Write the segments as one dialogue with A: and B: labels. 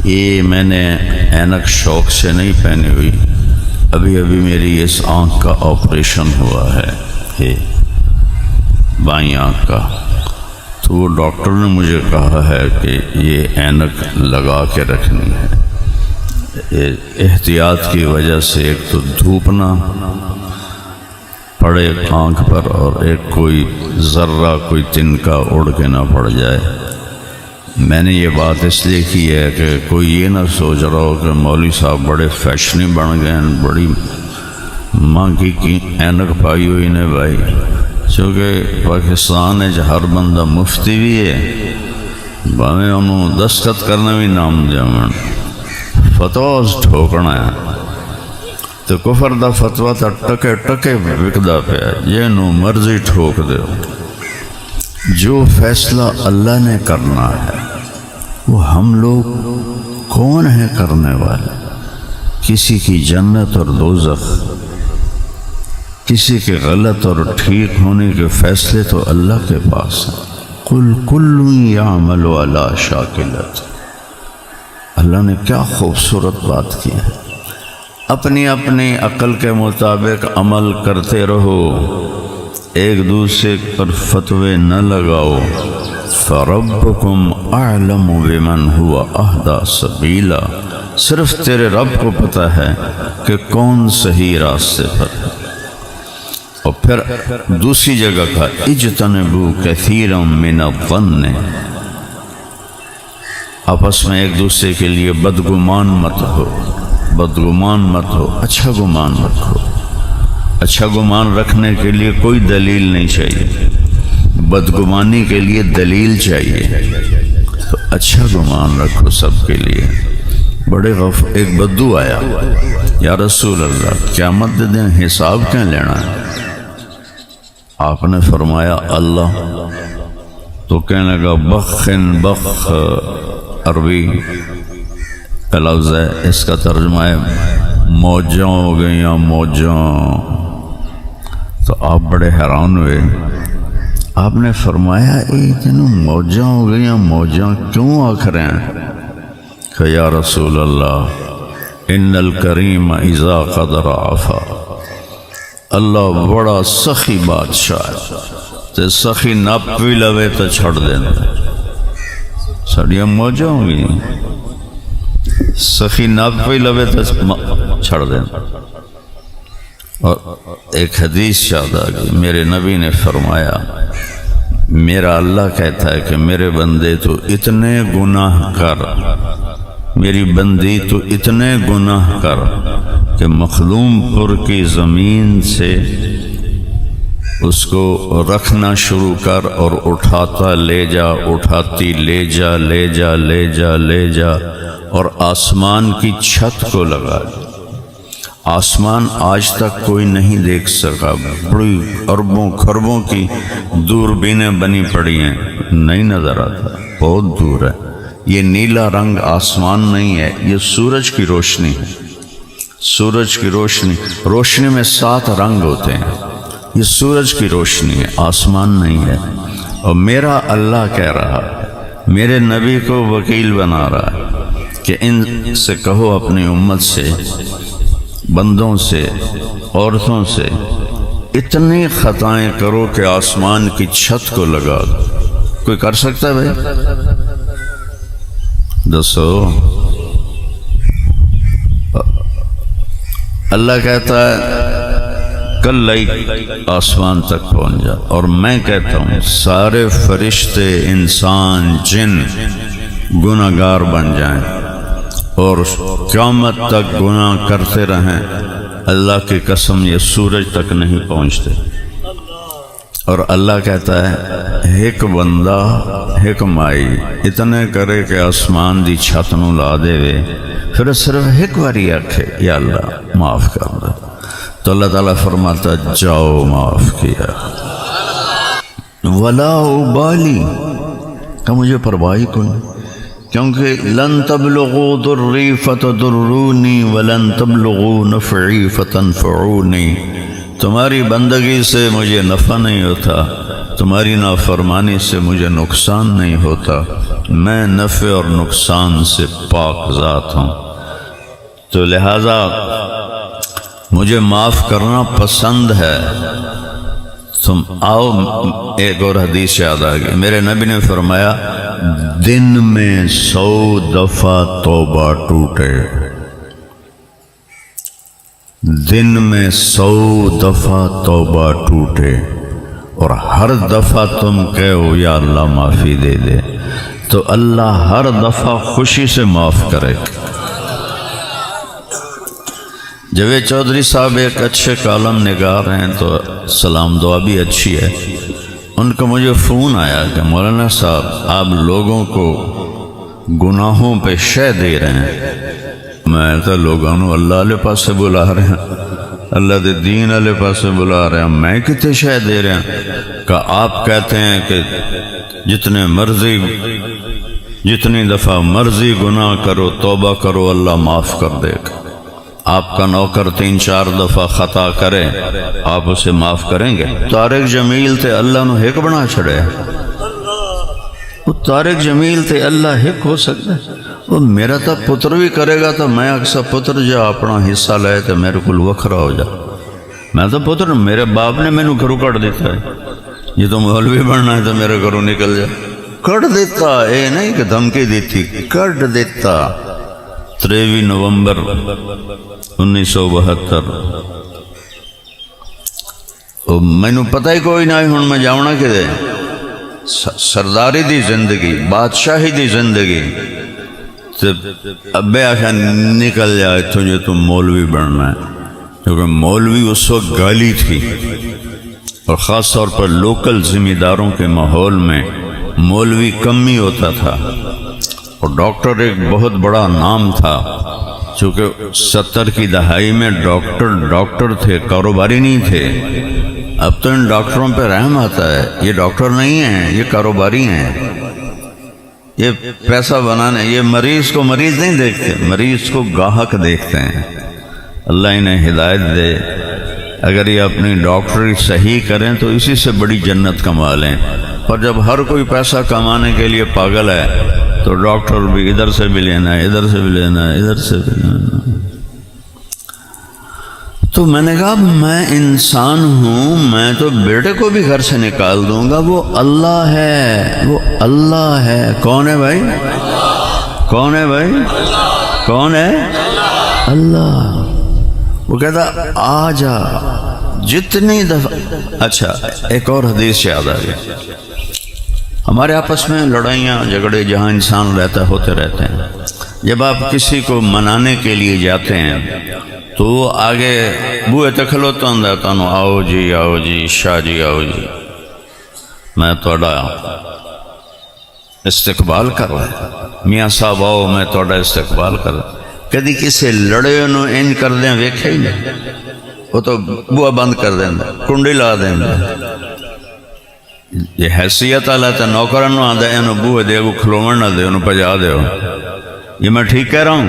A: یہ میں نے اینک شوق سے نہیں پہنی ہوئی، ابھی میری اس آنکھ کا آپریشن ہوا ہے، بائیں آنکھ کا، تو وہ ڈاکٹر نے مجھے کہا ہے کہ یہ اینک لگا کے رکھنی ہے، احتیاط کی وجہ سے ایک تو دھوپ نہ پڑے آنکھ پر، اور ایک کوئی ذرہ کوئی تنکا اڑ کے نہ پڑ جائے۔ میں نے یہ بات اس لیے کی ہے کہ کوئی یہ نہ سوچ رہا ہو کہ مولوی صاحب بڑے فیشنی بن گئے ہیں، بڑی مہنگی کی اینک پائی ہوئی نے بھائی، چونکہ پاکستان ہے ہر بندہ مفتی بھی ہے، باہیں انہوں دستخط کرنا بھی نام جامن فتواز ٹھوکنا ہے، تو کفر دا فتوہ تا ٹکے ٹکے وکدا پیا، یہ نو مرضی ٹھوک دے، جو فیصلہ اللہ نے کرنا ہے وہ ہم لوگ کون ہیں کرنے والے؟ کسی کی جنت اور دوزخ، کسی کے غلط اور ٹھیک ہونے کے فیصلے تو اللہ کے پاس ہیں۔ قل کل یعمل علی شاکلۃ، اللہ نے کیا خوبصورت بات کی ہے، اپنی اپنی عقل کے مطابق عمل کرتے رہو، ایک دوسرے پر فتوے نہ لگاؤ۔ فَرَبُّكُمْ أَعْلَمُ بِمَنْ هُوَ أَهْدَى سَبِيلًا، صرف تیرے رب کو پتہ ہے کہ کون صحیح راستے پر ہے۔ اور پھر دوسری جگہ کا اجتنبوا كثيرا من الظن، آپس میں ایک دوسرے کے لیے بدگمان مت ہو، بدگمان مت ہو، اچھا گمان رکھو۔ اچھا گمان رکھنے کے لیے کوئی دلیل نہیں چاہیے، بدگمانی کے لیے دلیل چاہیے، تو اچھا گمان رکھو سب کے لیے۔ بڑے ایک بدو آیا، یا رسول اللہ قیامت دن حساب کیا لینا ہے؟ آپ نے فرمایا اللہ، تو کہنے لگا بخن بخ، عربی کا لفظ ہے، اس کا ترجمہ ہے موجاں ہو گئیاں موجاں۔ تو آپ بڑے حیران ہوئے، آپ نے فرمایا اتنوں موجاں ہو گئیاں موجاں کیوں آکھ رہے ہیں؟ کہ یا رسول اللہ ان الکریم اذا قدر عفا، اللہ بڑا سخی بادشاہ ہے، تے سخی نپ بھی لوے تو چھڑ دینا، ساڑیاں موجاں ہو گئیں، سخی نپ بھی لوے تو چھڑ دینا۔ اور ایک حدیث یاد آ گئی، میرے نبی نے فرمایا، میرا اللہ کہتا ہے کہ میرے بندے تو اتنے گناہ کر، میری بندی تو اتنے گناہ کر کہ مخدوم پور کی زمین سے اس کو رکھنا شروع کر اور اٹھاتا لے جا، اٹھاتی لے جا، لے جا، لے جا، لے جا، اور آسمان کی چھت کو لگا دے۔ آسمان آج تک کوئی نہیں دیکھ سکا، بڑی اربوں خربوں کی دوربینیں بنی پڑی ہیں، نہیں نظر آتا، بہت دور ہے۔ یہ نیلا رنگ آسمان نہیں ہے، یہ سورج کی روشنی ہے، سورج کی روشنی، روشنی میں 7 رنگ ہوتے ہیں، یہ سورج کی روشنی ہے، آسمان نہیں ہے۔ اور میرا اللہ کہہ رہا ہے، میرے نبی کو وکیل بنا رہا ہے کہ ان سے کہو اپنی امت سے، بندوں سے، عورتوں سے، اتنی خطائیں کرو کہ آسمان کی چھت کو لگا دو۔ کوئی کر سکتا ہے بھائی؟ دسو۔ اللہ کہتا ہے کل آسمان تک پہنچ جا، اور میں کہتا ہوں سارے فرشتے، انسان، جن گناہگار بن جائیں اور قیامت تک گناہ کرتے رہیں، اللہ کی قسم یہ سورج تک نہیں پہنچتے۔ اور اللہ کہتا ہے ایک بندہ ایک مائی اتنے کرے کہ آسمان دی چھت نو لا دے وے، پھر صرف ایک باری آکھے یا اللہ معاف کر دے، تو اللہ تعالیٰ فرماتا جاؤ معاف کیا، ولا ابالی، کہ مجھے پرواہ کوئی، کیونکہ لن تبلغوا ضری فتضرونی ولن تبلغوا نفعی فتنفعونی، تمہاری بندگی سے مجھے نفع نہیں ہوتا، تمہاری نافرمانی سے مجھے نقصان نہیں ہوتا، میں نفع اور نقصان سے پاک ذات ہوں، تو لہذا مجھے معاف کرنا پسند ہے۔ تم آؤ، ایک اور حدیث یاد آ گئی، میرے نبی نے فرمایا دن میں 100 دفعہ توبہ ٹوٹے، دن میں 100 دفعہ توبہ ٹوٹے، اور ہر دفعہ تم کہو یا اللہ معافی دے دے، تو اللہ ہر دفعہ خوشی سے معاف کرے۔ جاوید چودھری صاحب ایک اچھے کالم نگار ہیں، تو سلام دعا بھی اچھی ہے۔ ان کا مجھے فون آیا کہ مولانا صاحب آپ لوگوں کو گناہوں پہ شے دے رہے ہیں۔ میں تو لوگوں نے اللہ والے پاس سے بلا رہے ہیں، اللہ دے دین والے پاس سے بلا رہے ہیں، میں کتنے شے دے رہے ہیں؟ کہ آپ کہتے ہیں کہ جتنی دفعہ مرضی گناہ کرو توبہ کرو اللہ معاف کر دے گا۔ آپ کا نوکر 3-4 دفعہ خطا کرے آپ اسے معاف کریں گے؟ طارق جمیل تے اللہ نو ہک بنا چھڑے، وہ طارق جمیل تے اللہ ہک ہو سکتا ہے؟ وہ میرا تا پتر بھی کرے گا تو میں اکثر پتر جا اپنا حصہ لائے تو میرے کو وکھرا ہو جا۔ میں تو پتر، میرے باپ نے مینو گھروں کٹ دیتا ہے، یہ تو مولوی بننا ہے تو میرے گھروں نکل جا، کٹ دیتا، اے نہیں کہ دھمکی دیتی، کٹ دیتا۔ 23 نومبر 1972 مینو پتہ ہی کوئی نہ ہوں میں جاؤنا کدے، سرداری دی زندگی، بادشاہی دی زندگی، ابے آخر نکل جا اتوں جو تم مولوی بننا ہے، کیونکہ مولوی اس وقت گالی تھی، اور خاص طور پر لوکل ذمہ داروں کے ماحول میں مولوی کم ہی ہوتا تھا، اور ڈاکٹر ایک بہت بڑا نام تھا، چونکہ 70 کی دہائی میں ڈاکٹر تھے، کاروباری نہیں تھے۔ اب تو ان ڈاکٹروں پہ رحم آتا ہے، یہ ڈاکٹر نہیں ہیں، یہ کاروباری ہیں، یہ پیسہ بنانے، یہ مریض کو مریض نہیں دیکھتے، مریض کو گاہک دیکھتے ہیں۔ اللہ انہیں ہدایت دے، اگر یہ اپنی ڈاکٹری صحیح کریں تو اسی سے بڑی جنت کما لیں، اور جب ہر کوئی پیسہ کمانے کے لیے پاگل ہے تو ڈاکٹر بھی ادھر سے بھی لینا ہے، ادھر سے بھی لینا ہے، ادھر سے بھی لینا ہے۔ تو میں نے کہا میں انسان ہوں، میں تو بیٹے کو بھی گھر سے نکال دوں گا، وہ اللہ ہے، وہ اللہ ہے۔ کون ہے بھائی؟ کون ہے بھائی؟ کون ہے؟ اللہ۔ وہ کہتا آ جا جتنی دفعہ۔ اچھا ایک اور حدیث یاد آ گئی، ہمارے آپس میں لڑائیاں جھگڑے جہاں انسان رہتا ہوتے رہتے ہیں، جب آپ کسی کو منانے کے لیے جاتے ہیں تو وہ آگے بوئے تے کھلوتا ہوں تانوں آؤ جی شاہ جی آؤ جی، میں توڑا استقبال کر رہا، میاں صاحب آؤ میں توڑا استقبال کر رہا۔ کدی کسی لڑے انہوں انج کر دیں ویکھے ہی نہیں، وہ تو بوئے بند کر دیں، کنڈی لا دیں۔ یہ حیثیت والا تو نوکرانوں آدھا انہوں بوئے دے کو کھلومن نہ دے، انہوں پجا دے ہو۔ یہ میں ٹھیک کہہ رہا ہوں؟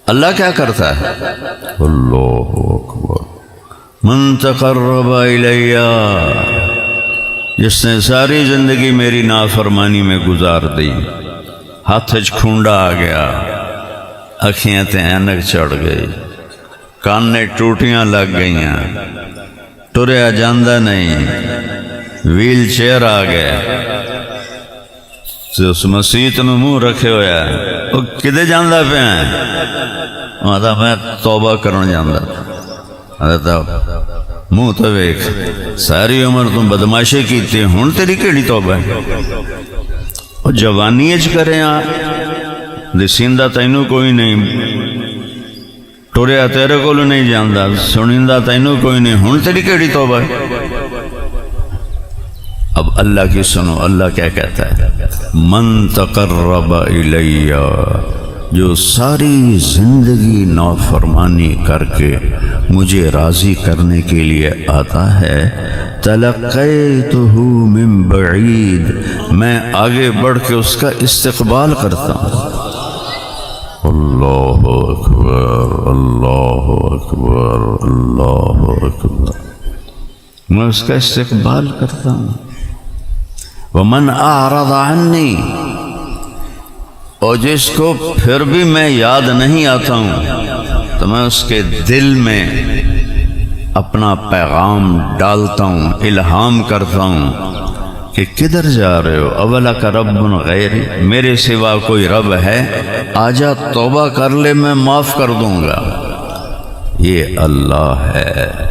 A: اللہ کیا کرتا ہے؟ اللہ اکبر، من تقرب الیہ، جس نے ساری زندگی میری نافرمانی میں گزار دی، ہاتھ کھونڈا آ گیا، اکھیاں تے اینک چڑھ گئی، کان نے ٹوٹیاں لگ گئیاں، ٹریا جاندہ نہیں، ویل چیئر آ گیا، اس مسیت میں منہ رکھے ہویا ہے، وہ کدے جاندہ پہ ہیں؟ ماتا میں توبہ کرنا جاندہ، منہ تو ویک ساری عمر تم بدماشی کی تھی، ہون تیری کیڑی توبہ ہے؟ اور جوانی اچ کریں دسیندہ تینوں کوئی نہیں، ٹوریا تیرے کو نہیں جاندہ، سنیندہ تینوں کوئی نہیں، ہون تیری کیڑی توبہ ہے؟ اب اللہ کی سنو، اللہ کیا کہتا ہے؟ من تقرب الیہ، جو ساری زندگی نافرمانی کر کے مجھے راضی کرنے کے لیے آتا ہے، تلقیتہ من بعید، میں آگے بڑھ کے اس کا استقبال کرتا ہوں۔ اللہ اکبر، اللہ اکبر، اللہ اکبر، میں اس کا استقبال کرتا ہوں۔ ومن اعرض عنی، اور جس کو پھر بھی میں یاد نہیں آتا ہوں تو میں اس کے دل میں اپنا پیغام ڈالتا ہوں، الہام کرتا ہوں کہ کدھر جا رہے ہو، اولک رب غیری، میرے سوا کوئی رب ہے، آجا توبہ کر لے، میں معاف کر دوں گا۔ یہ اللہ ہے۔